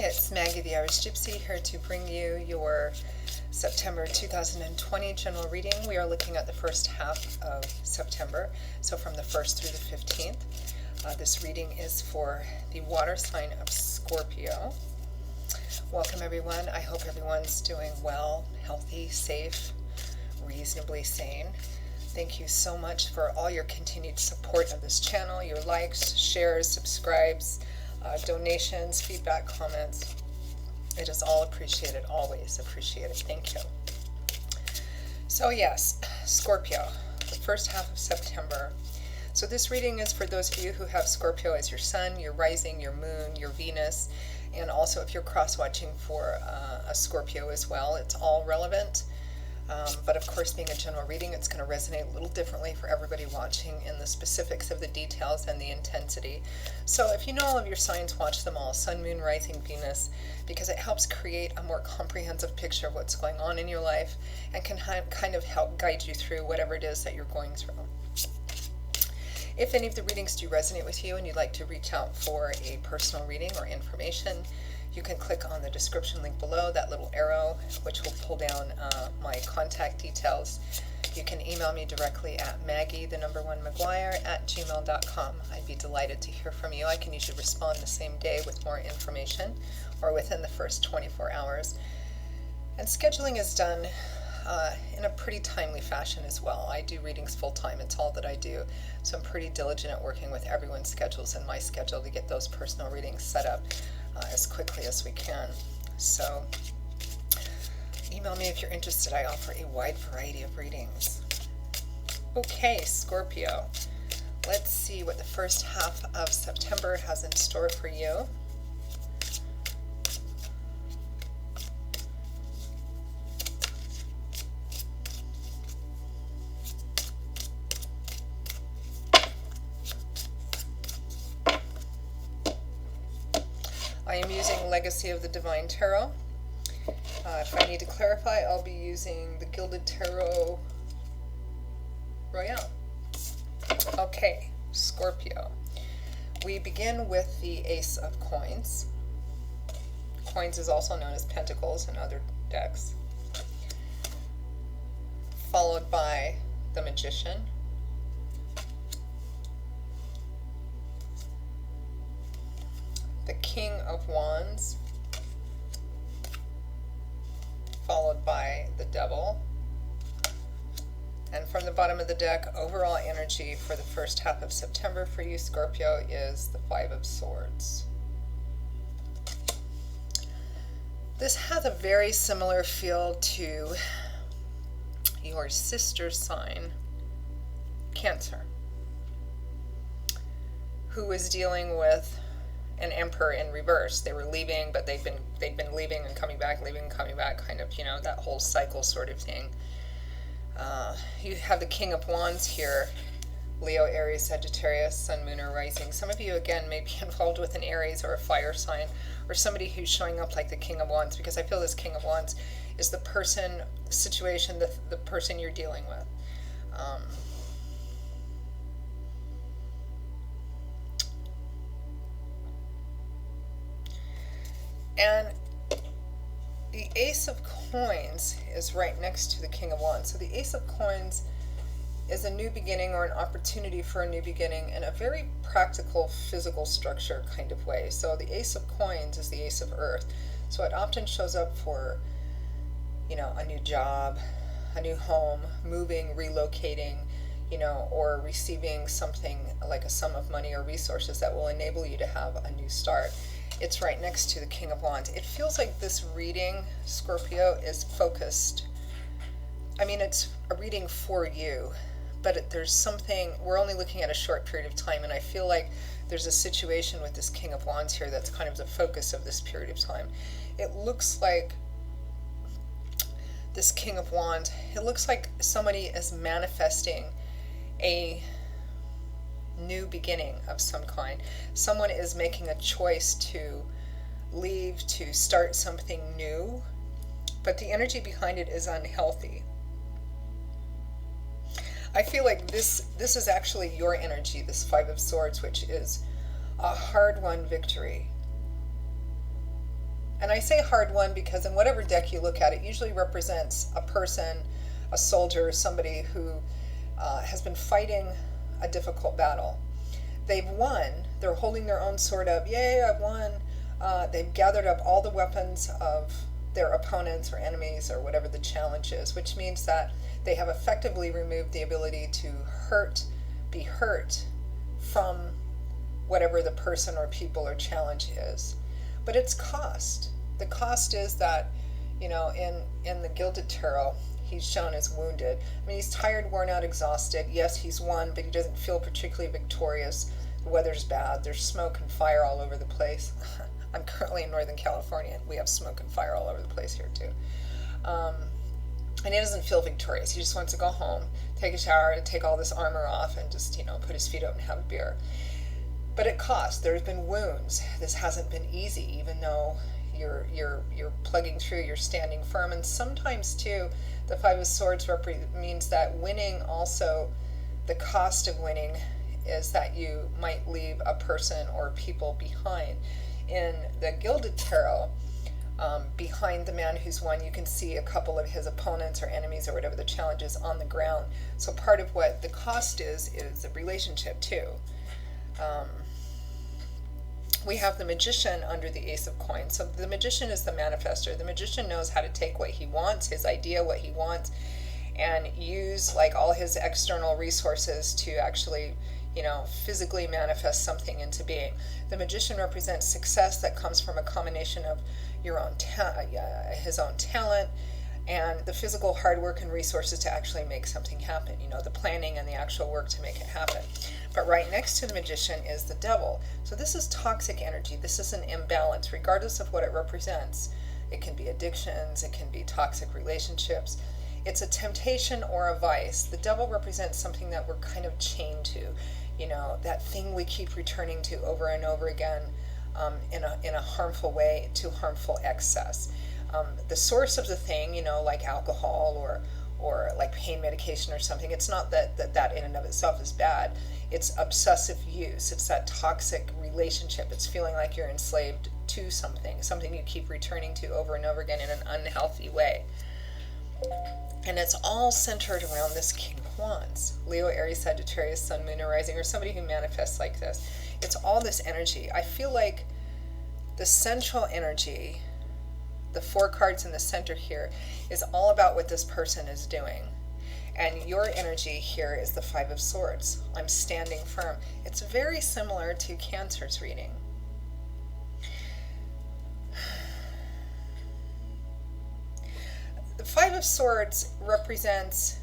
It's Maggie the Irish Gypsy here to bring you your September 2020 general reading. We are looking at the first half of September, so from the 1st through the 15th. This reading is for the water sign of Scorpio. Welcome everyone. I hope everyone's doing well, healthy, safe, reasonably sane. Thank you so much for all your continued support of this channel, your likes, shares, subscribes, donations, feedback, comments. It is all appreciated, always appreciated. Thank you. So yes, Scorpio, the first half of September. So this reading is for those of you who have Scorpio as your sun, your rising, your moon, your Venus, and also if you're cross-watching for a Scorpio as well. It's all relevant. But of course, being a general reading, it's going to resonate a little differently for everybody watching in the specifics of the details and the intensity. So if you know all of your signs, watch them all, Sun, Moon, Rising, Venus, because it helps create a more comprehensive picture of what's going on in your life and can kind of help guide you through whatever it is that you're going through. If any of the readings do resonate with you and you'd like to reach out for a personal reading or information, you can click on the description link below, that little arrow, which will pull down my contact details. You can email me directly at maggie1maguire@gmail.com. I'd be delighted to hear from you. I can usually respond the same day with more information or within the first 24 hours. And scheduling is done in a pretty timely fashion as well. I do readings full-time. It's all that I do. So I'm pretty diligent at working with everyone's schedules and my schedule to get those personal readings set up as quickly as we can. So email me if you're interested. I offer a wide variety of readings. Okay, Scorpio. Let's see what the first half of September has in store for you. I am using Legacy of the Divine Tarot. If I need to clarify, I'll be using the Gilded Tarot Royale. Okay, Scorpio. We begin with the Ace of Coins. Coins is also known as Pentacles in other decks. Followed by the Magician. The King of Wands, followed by the Devil. And from the bottom of the deck, overall energy for the first half of September for you, Scorpio, is the Five of Swords. This has a very similar feel to your sister sign, Cancer, who is dealing with an Emperor in reverse. They were leaving, but they'd been leaving and coming back, leaving and coming back, kind of, you know, that whole cycle sort of thing. You have the King of Wands here, Leo, Aries, Sagittarius, Sun, Moon, or Rising. Some of you, again, may be involved with an Aries or a fire sign, or somebody who's showing up like the King of Wands, because I feel this King of Wands is the person, the situation, the person you're dealing with. And the Ace of Coins is right next to the King of Wands. So the Ace of Coins is a new beginning or an opportunity for a new beginning in a very practical, physical structure kind of way. So the Ace of Coins is the Ace of Earth. So it often shows up for, you know, a new job, a new home, moving, relocating, you know, or receiving something like a sum of money or resources that will enable you to have a new start. It's right next to the King of Wands. It feels like this reading, Scorpio, is focused. I mean, it's a reading for you, but there's something, we're only looking at a short period of time, and I feel like there's a situation with this King of Wands here that's kind of the focus of this period of time. It looks like this King of Wands, it looks like somebody is manifesting a new beginning of some kind. Someone is making a choice to leave, to start something new, but the energy behind it is unhealthy. I feel like this is actually your energy, this Five of Swords, which is a hard-won victory. And I say hard won because in whatever deck you look at, it usually represents a person, a soldier, somebody who has been fighting a difficult battle. They've won. They're holding their own sword up. Yay, I've won. They've gathered up all the weapons of their opponents or enemies or whatever the challenge is, which means that they have effectively removed the ability to be hurt from whatever the person or people or challenge is. But it's cost. The cost is that, in the Gilded Tarot, he's shown as wounded. I mean, he's tired, worn out, exhausted. Yes, he's won, but he doesn't feel particularly victorious. The weather's bad. There's smoke and fire all over the place. I'm currently in Northern California. We have smoke and fire all over the place here, too. And he doesn't feel victorious. He just wants to go home, take a shower, take all this armor off, and just, put his feet up and have a beer. But it costs. There's been wounds. This hasn't been easy, even though you're plugging through, you're standing firm. And sometimes, too, the Five of Swords means that winning also, the cost of winning is that you might leave a person or people behind. In the Gilded Tarot, behind the man who's won, you can see a couple of his opponents or enemies or whatever the challenge is on the ground. So part of what the cost is the relationship too. We have the Magician under the Ace of Coins. So the Magician is the manifester. The Magician knows how to take what he wants, his idea, what he wants, and use like all his external resources to actually physically manifest something into being. The Magician represents success that comes from a combination of his own talent and the physical hard work and resources to actually make something happen, the planning and the actual work to make it happen. But right next to the Magician is the Devil. So this is toxic energy. This is an imbalance, regardless of what it represents. It can be addictions, it can be toxic relationships. It's a temptation or a vice. The Devil represents something that we're kind of chained to, that thing we keep returning to over and over again in a harmful way, to harmful excess. The source of the thing, like alcohol or like pain medication or something, it's not that in and of itself is bad. It's obsessive use. It's that toxic relationship. It's feeling like you're enslaved to something you keep returning to over and over again in an unhealthy way. And it's all centered around this King of Wands. Leo, Aries, Sagittarius, Sun, Moon, or Rising, or somebody who manifests like this. It's all this energy. I feel like the central energy, the 4 cards in the center here, is all about what this person is doing. And your energy here is the 5 of Swords. I'm standing firm. It's very similar to Cancer's reading. The 5 of Swords represents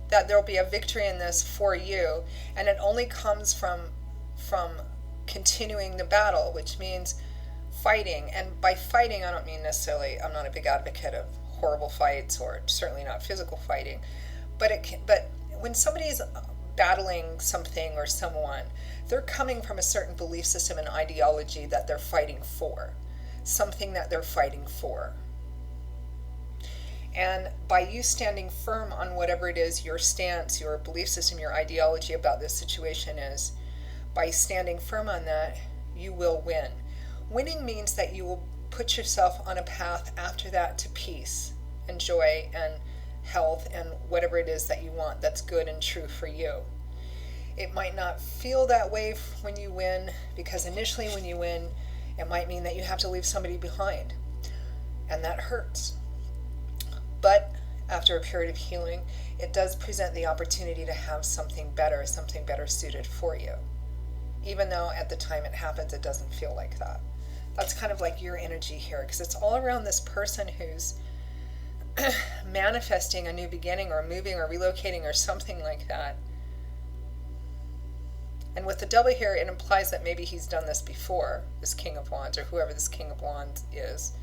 that there will be a victory in this for you, and it only comes from continuing the battle, which means fighting. And by fighting, I don't mean necessarily, I'm not a big advocate of horrible fights, or certainly not physical fighting, but when somebody's battling something or someone, they're coming from a certain belief system and ideology that they're fighting for, something that they're fighting for. And by you standing firm on whatever it is your stance, your belief system, your ideology about this situation is, by standing firm on that, you will win. Winning means that you will put yourself on a path after that to peace and joy and health and whatever it is that you want that's good and true for you. It might not feel that way when you win, because initially when you win, it might mean that you have to leave somebody behind, and that hurts. But after a period of healing, it does present the opportunity to have something better suited for you. Even though at the time it happens, it doesn't feel like that. That's kind of like your energy here, because it's all around this person who's manifesting a new beginning, or moving or relocating or something like that. And with the Devil here, it implies that maybe he's done this before, this King of Wands, or whoever this King of Wands is.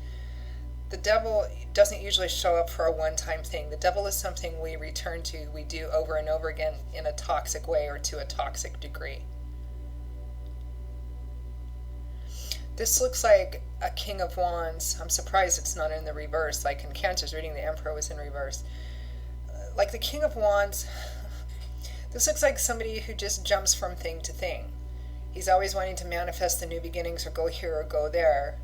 The Devil doesn't usually show up for a one-time thing. The Devil is something we return to, we do over and over again in a toxic way or to a toxic degree. This looks like a King of Wands. I'm surprised it's not in the reverse. Like in Cancer's reading, the Emperor was in reverse. Like the King of Wands, this looks like somebody who just jumps from thing to thing. He's always wanting to manifest the new beginnings, or go here or go there.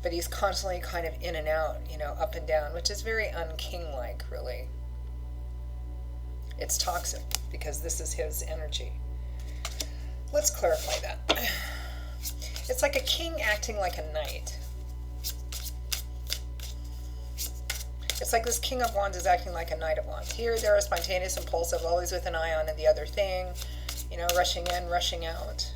but he's constantly kind of in and out, up and down, which is very unking-like, really. It's toxic because this is his energy. Let's clarify that. It's like a king acting like a knight. It's like this King of Wands is acting like a Knight of Wands. Here, there, spontaneous, impulsive, always with an eye on the other thing, rushing in, rushing out.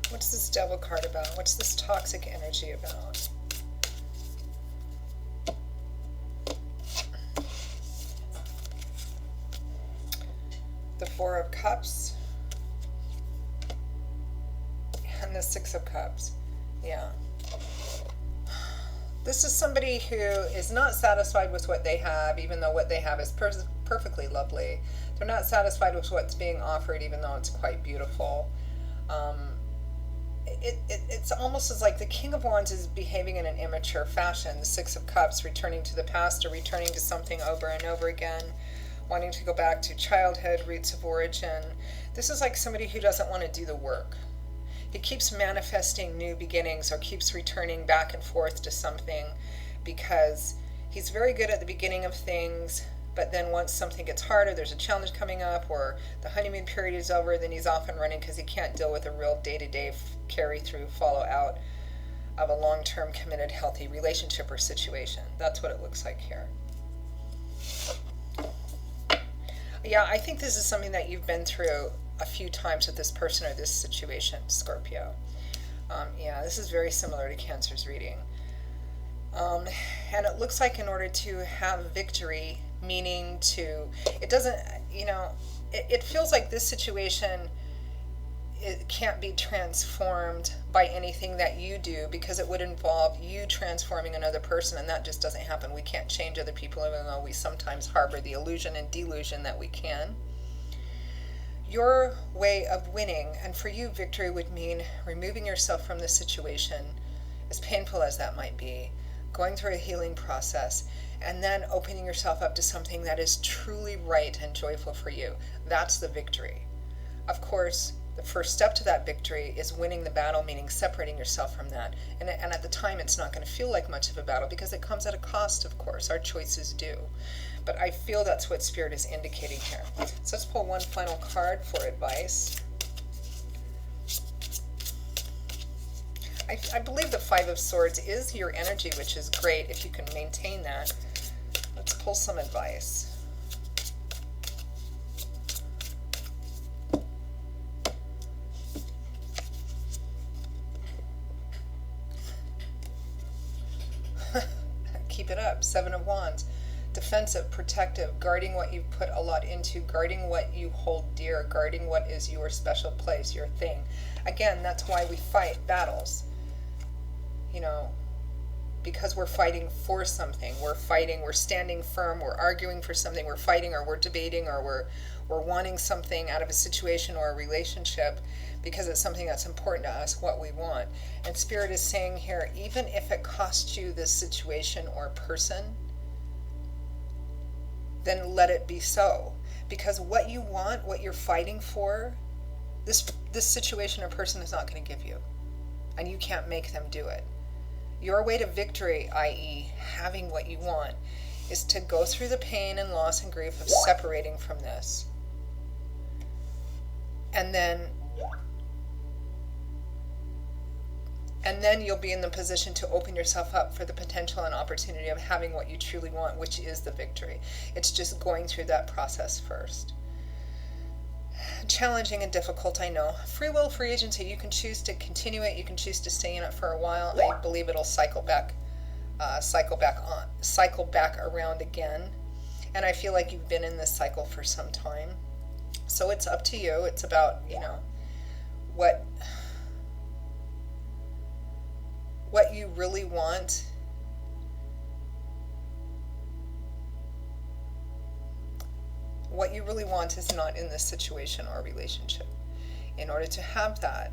What's this Devil card about? What's this toxic energy about? The Four of Cups and the Six of Cups. Yeah. This is somebody who is not satisfied with what they have, even though what they have is perfectly lovely. They're not satisfied with what's being offered, even though it's quite beautiful. It's almost as like the King of Wands is behaving in an immature fashion. The Six of Cups, returning to the past or returning to something over and over again, wanting to go back to childhood, roots of origin. This is like somebody who doesn't want to do the work. He keeps manifesting new beginnings or keeps returning back and forth to something because he's very good at the beginning of things, but then once something gets harder, there's a challenge coming up, or the honeymoon period is over, then he's off and running because he can't deal with a real day-to-day carry-through, follow-out of a long-term, committed, healthy relationship or situation. That's what it looks like here. Yeah, I think this is something that you've been through a few times with this person or this situation, Scorpio. Yeah, this is very similar to Cancer's reading. And it looks like in order to have victory, meaning it doesn't, it feels like this situation, it can't be transformed by anything that you do because it would involve you transforming another person, and that just doesn't happen. We can't change other people, even though we sometimes harbor the illusion and delusion that we can. Your way of winning, and for you, victory would mean removing yourself from the situation, as painful as that might be, going through a healing process, and then opening yourself up to something that is truly right and joyful for you. That's the victory. Of course, the first step to that victory is winning the battle, meaning separating yourself from that. And at the time, it's not going to feel like much of a battle because it comes at a cost, of course. Our choices do. But I feel that's what Spirit is indicating here. So let's pull one final card for advice. I believe the Five of Swords is your energy, which is great if you can maintain that. Let's pull some advice. Keep it up. Seven of Wands. Defensive, protective, guarding what you've put a lot into, guarding what you hold dear, guarding what is your special place, your thing. Again, that's why we fight battles. Because we're fighting for something. We're standing firm, we're arguing for something, we're fighting, or we're debating, or we're wanting something out of a situation or a relationship because it's something that's important to us, what we want. And Spirit is saying here, even if it costs you this situation or person, then let it be so. Because what you want, what you're fighting for, this situation or person is not going to give you. And you can't make them do it. Your way to victory, i.e. having what you want, is to go through the pain and loss and grief of separating from this. And then you'll be in the position to open yourself up for the potential and opportunity of having what you truly want, which is the victory. It's just going through that process first. Challenging and difficult, I know. Free will, free agency. You can choose to continue it. You can choose to stay in it for a while. I believe it'll cycle back around again. And I feel like you've been in this cycle for some time. So it's up to you. It's about, what you really want. What you really want is not in this situation or relationship. In order to have that.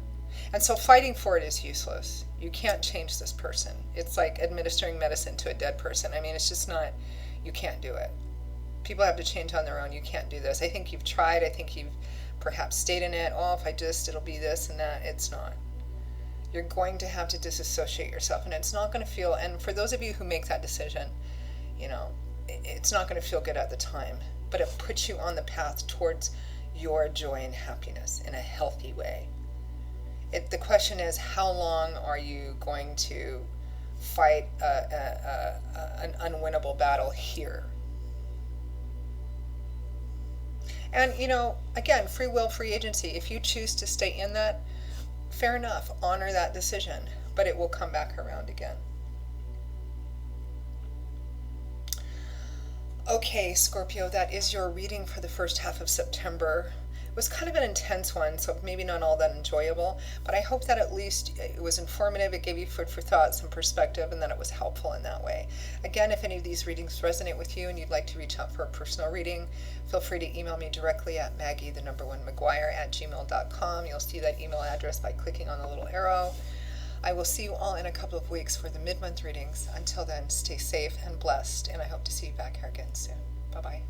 And so fighting for it is useless. You can't change this person. It's like administering medicine to a dead person. I mean, it's just not, you can't do it. People have to change on their own. You can't do this. I think you've tried. I think you've perhaps stayed in it. Oh, if I just, it'll be this and that. It's not. You're going to have to disassociate yourself, and it's not going to feel, and for those of you who make that decision, you know, it's not going to feel good at the time, but it puts you on the path towards your joy and happiness in a healthy way. The question is, how long are you going to fight an unwinnable battle here? And, you know, again, free will, free agency. If you choose to stay in that, fair enough, honor that decision, but it will come back around again. Okay, Scorpio, that is your reading for the first half of September. It was kind of an intense one, so maybe not all that enjoyable, but I hope that at least it was informative, it gave you food for thought, some perspective, and that it was helpful in that way. Again, if any of these readings resonate with you and you'd like to reach out for a personal reading, feel free to email me directly at maggie1mcguire@gmail.com. You'll see that email address by clicking on the little arrow. I will see you all in a couple of weeks for the mid-month readings. Until then, stay safe and blessed, and I hope to see you back here again soon. Bye-bye.